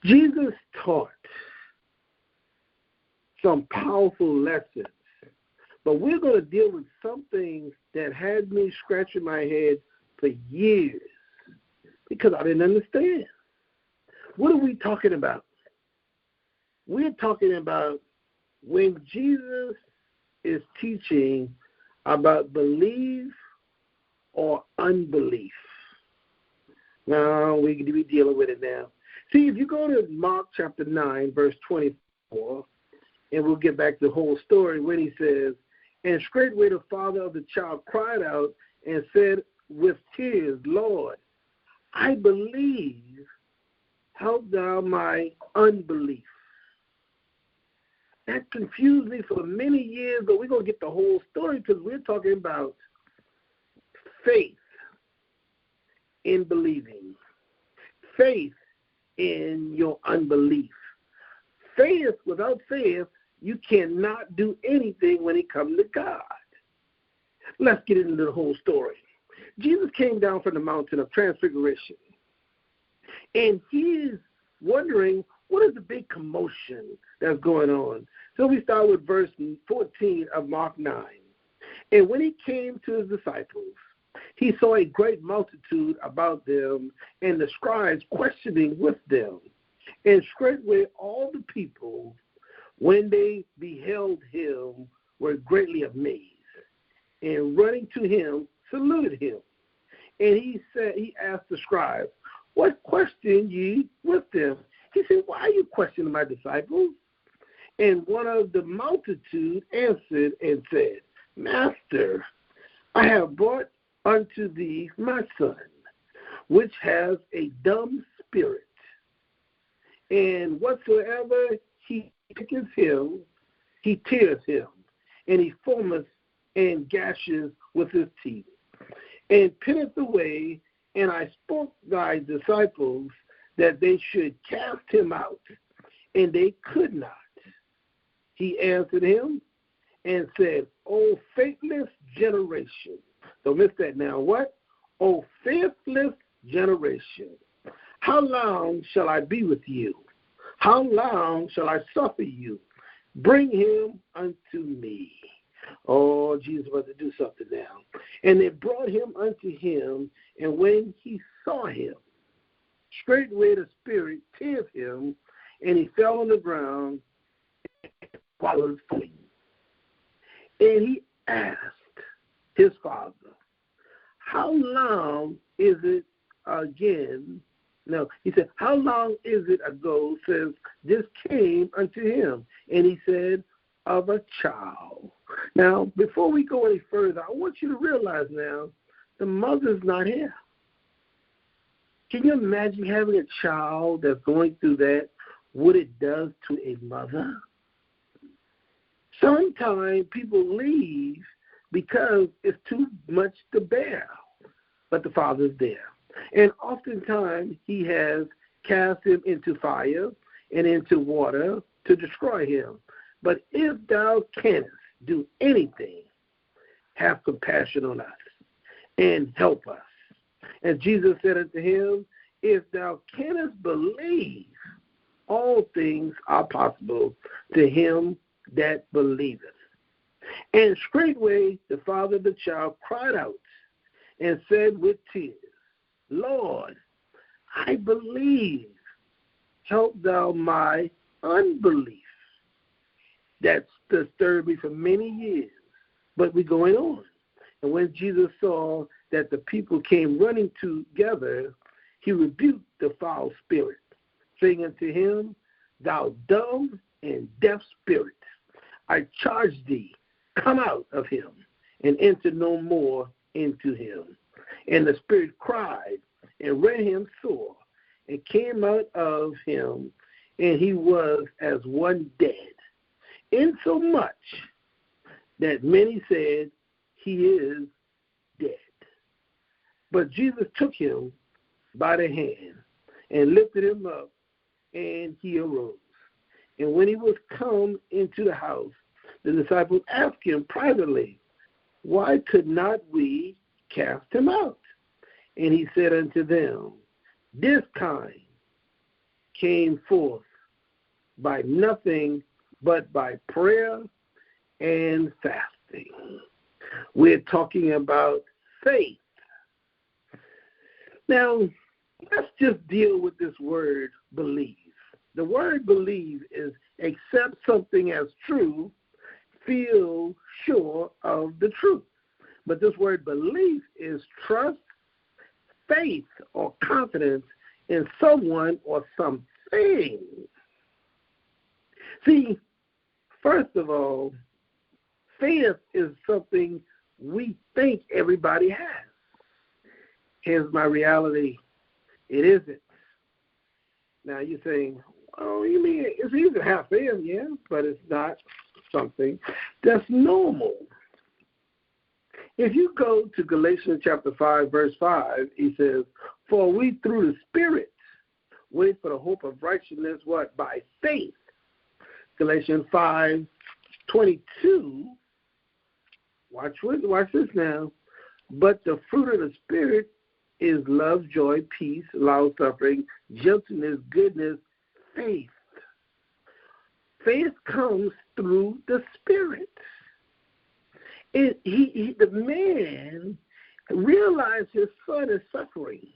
Jesus taught some powerful lessons, but we're going to deal with some things that had me scratching my head for years because I didn't understand. What are we talking about? We're talking about when Jesus is teaching about belief or unbelief. Now, we can be dealing with it now. See, if you go to Mark chapter 9, verse 24, and we'll get back to the whole story when he says, and straightway the father of the child cried out and said with tears, Lord, I believe, help thou my unbelief. That confused me for many years, but we're going to get the whole story because we're talking about faith in believing, faith in your unbelief. Faith, without faith, you cannot do anything when it comes to God. Let's get into the whole story. Jesus came down from the mountain of transfiguration, and he's wondering, what is the big commotion that's going on? So we start with verse 14 of Mark 9. And when he came to his disciples, he saw a great multitude about them, and the scribes questioning with them. And straightway all the people, when they beheld him, were greatly amazed, and running to him, saluted him. And he asked the scribes, what question ye with them? He said, why are you questioning my disciples? And one of the multitude answered and said, Master, I have brought unto thee my son, which has a dumb spirit. And whatsoever he taketh him, he tears him, and he foameth and gashes with his teeth, and pitteth away. And I spoke thy disciples that they should cast him out, and they could not. He answered him and said, O faithless generation. Don't miss that now. What? O faithless generation. How long shall I be with you? How long shall I suffer you? Bring him unto me. Oh, Jesus was to do something now. And they brought him unto him, and when he saw him, straightway the spirit teared him, and he fell on the ground and swallowed sleep. And he asked his father, how long is it again? No, he said, how long is it ago since this came unto him? And he said, of a child. Now, before we go any further, I want you to realize now, the mother's not here. Can you imagine having a child that's going through that, what it does to a mother? Sometimes people leave because it's too much to bear, but the father's there. And oftentimes he has cast him into fire and into water to destroy him. But if thou canst do anything, have compassion on us and help us. And Jesus said unto him, if thou canst believe, all things are possible to him that believeth. And straightway the father of the child cried out and said with tears, Lord, I believe, help thou my unbelief. That disturbed me for many years, but we're going on. And when Jesus saw that the people came running together, he rebuked the foul spirit, saying unto him, thou dumb and deaf spirit, I charge thee, come out of him, and enter no more into him. And the spirit cried and rent him sore, and came out of him, and he was as one dead, insomuch that many said, he is dead. But Jesus took him by the hand and lifted him up, and he arose. And when he was come into the house, the disciples asked him privately, why could not we cast him out? And he said unto them, this kind came forth by nothing but by prayer and fasting. We're talking about faith. Now, let's just deal with this word believe. The word believe is accept something as true, feel sure of the truth. But this word belief is trust, faith, or confidence in someone or something. See, first of all, faith is something we think everybody has. Here's my reality. It isn't. Now you're saying, oh, you mean it's easy to have faith? Yeah, but it's not something that's normal. If you go to Galatians chapter 5, verse 5, he says, for we through the Spirit wait for the hope of righteousness, what? By faith. Galatians 5:22. Watch this now. But the fruit of the Spirit is love, joy, peace, long-suffering, gentleness, goodness, faith. Faith comes through the Spirit. The man realized his son is suffering,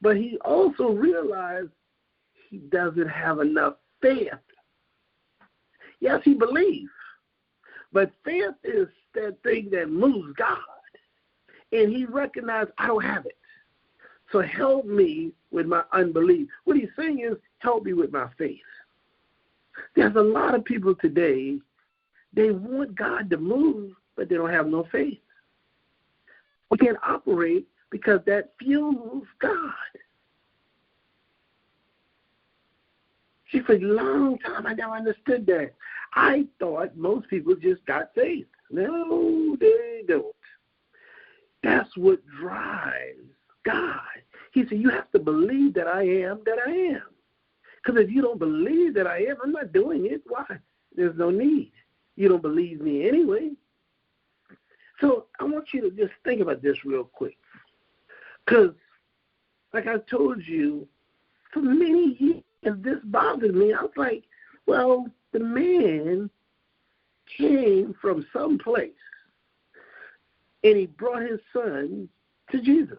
but he also realized he doesn't have enough faith. Yes, he believes, but faith is that thing that moves God, and he recognized, I don't have it, so help me with my unbelief. What he's saying is, help me with my faith. There's a lot of people today, they want God to move, but they don't have no faith. We can't operate because that fuels God. See, for a long time, I never understood that. I thought most people just got faith. No, they don't. That's what drives God. He said, you have to believe that I am that I am. Because if you don't believe that I am, I'm not doing it. Why? There's no need. You don't believe me anyway. So I want you to just think about this real quick. Because, like I told you, for many years, this bothered me. I was like, well, the man came from someplace, and he brought his son to Jesus.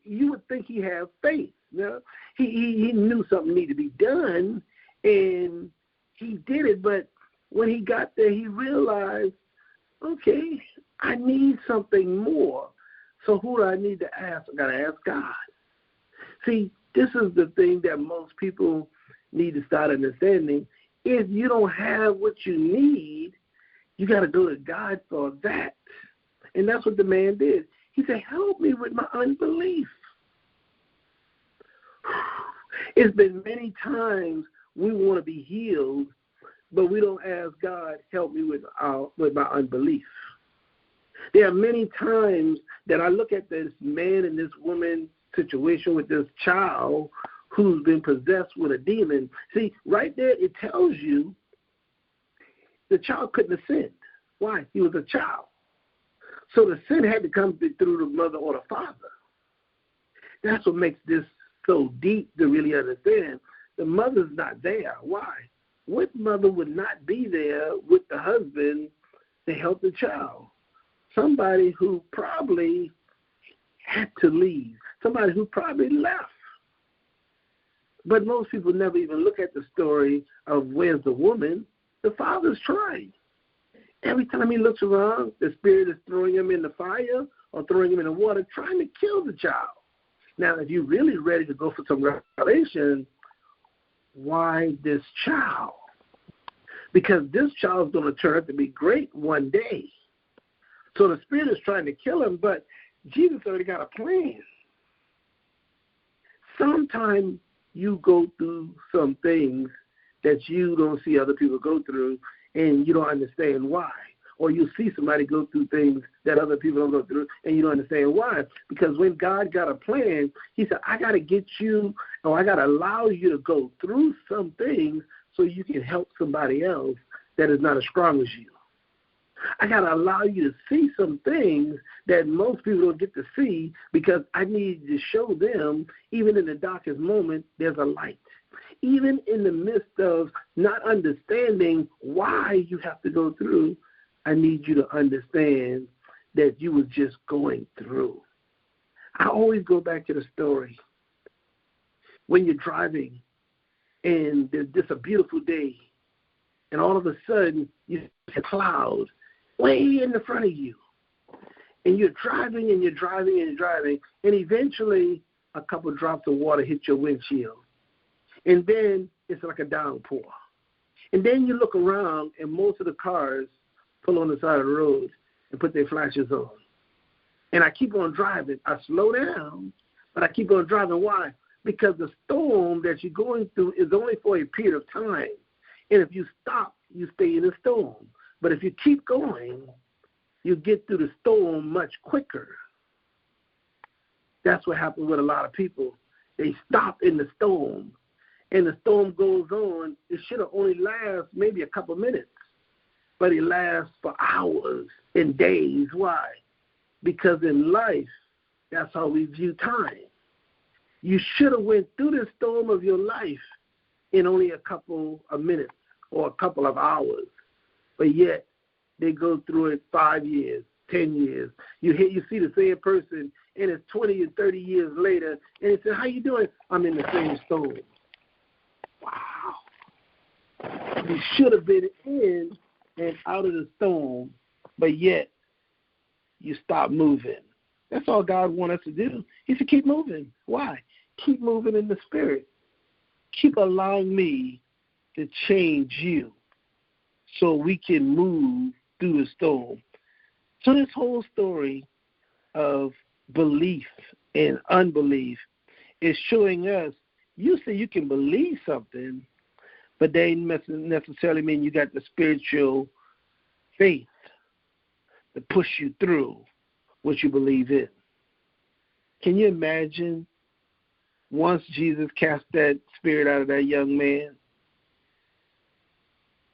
You would think he had faith. You know? He knew something needed to be done, and he did it. But when he got there, he realized, okay, I need something more. So who do I need to ask? I got to ask God. See, this is the thing that most people need to start understanding. If you don't have what you need, you got to go to God for that. And that's what the man did. He said, help me with my unbelief. It's been many times we want to be healed, but we don't ask God, help me with my unbelief. There are many times that I look at this man and this woman situation with this child who's been possessed with a demon. See, right there it tells you the child couldn't have sinned. Why? He was a child. So the sin had to come through the mother or the father. That's what makes this so deep to really understand. The mother's not there. Why? What mother would not be there with the husband to help the child? Somebody who probably had to leave. Somebody who probably left. But most people never even look at the story of where's the woman. The father's trying. Every time he looks around, the spirit is throwing him in the fire or throwing him in the water, trying to kill the child. Now, if you're really ready to go for some revelation, why this child? Because this child is going to turn out to be great one day. So the spirit is trying to kill him, but Jesus already got a plan. Sometimes you go through some things that you don't see other people go through, and you don't understand why. Or you see somebody go through things that other people don't go through, and you don't understand why. Because when God got a plan, he said, I got to get you, or I got to allow you to go through some things so you can help somebody else that is not as strong as you. I got to allow you to see some things that most people don't get to see, because I need to show them, even in the darkest moment, there's a light. Even in the midst of not understanding why you have to go through, I need you to understand that you were just going through. I always go back to the story. When you're driving and there's just a beautiful day, and all of a sudden you see a cloud way in the front of you. And you're driving and you're driving and you're driving, and eventually a couple drops of water hit your windshield. And then it's like a downpour. And then you look around, and most of the cars pull on the side of the road and put their flashes on. And I keep on driving. I slow down, but I keep on driving. Why? Because the storm that you're going through is only for a period of time. And if you stop, you stay in the storm. But if you keep going, you get through the storm much quicker. That's what happened with a lot of people. They stop in the storm, and the storm goes on. It should have only lasted maybe a couple minutes, but it lasts for hours and days. Why? Because in life, that's how we view time. You should have went through the storm of your life in only a couple of minutes or a couple of hours, but yet they go through it 5 years, 10 years. You see the same person, and it's 20 and 30 years later, and they say, "How you doing?" "I'm in the same storm." Wow. You should have been in and out of the storm, but yet you stop moving. That's all God wants us to do. He said, keep moving. Why? Keep moving in the Spirit. Keep allowing me to change you so we can move through the storm. So this whole story of belief and unbelief is showing us, you say you can believe something, but they necessarily mean you got the spiritual faith to push you through what you believe in. Can you imagine once Jesus cast that spirit out of that young man,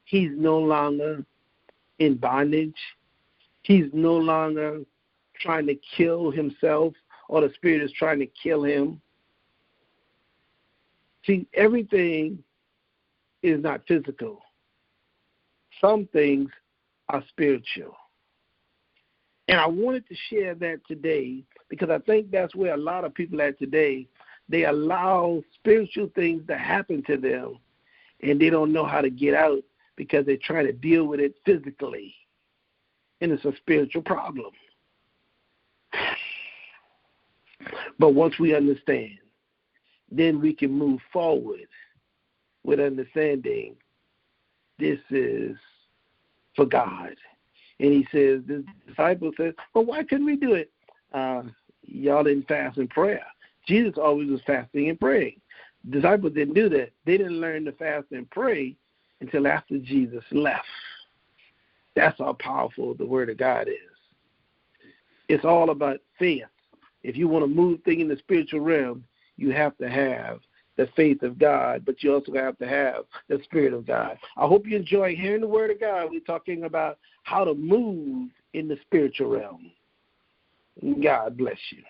he's no longer in bondage. He's no longer trying to kill himself, or the spirit is trying to kill him. See, everything is not physical. Some things are spiritual. And I wanted to share that today because I think that's where a lot of people are today. They allow spiritual things to happen to them, and they don't know how to get out because they're trying to deal with it physically. And it's a spiritual problem. But once we understand, then we can move forward with understanding this is for God. And he says, the disciple says, well, why couldn't we do it? Y'all didn't fast and pray. Jesus always was fasting and praying. The disciples didn't do that. They didn't learn to fast and pray until after Jesus left. That's how powerful the Word of God is. It's all about faith. If you want to move things in the spiritual realm, you have to have the faith of God, but you also have to have the Spirit of God. I hope you enjoy hearing the Word of God. We're talking about how to move in the spiritual realm. God bless you.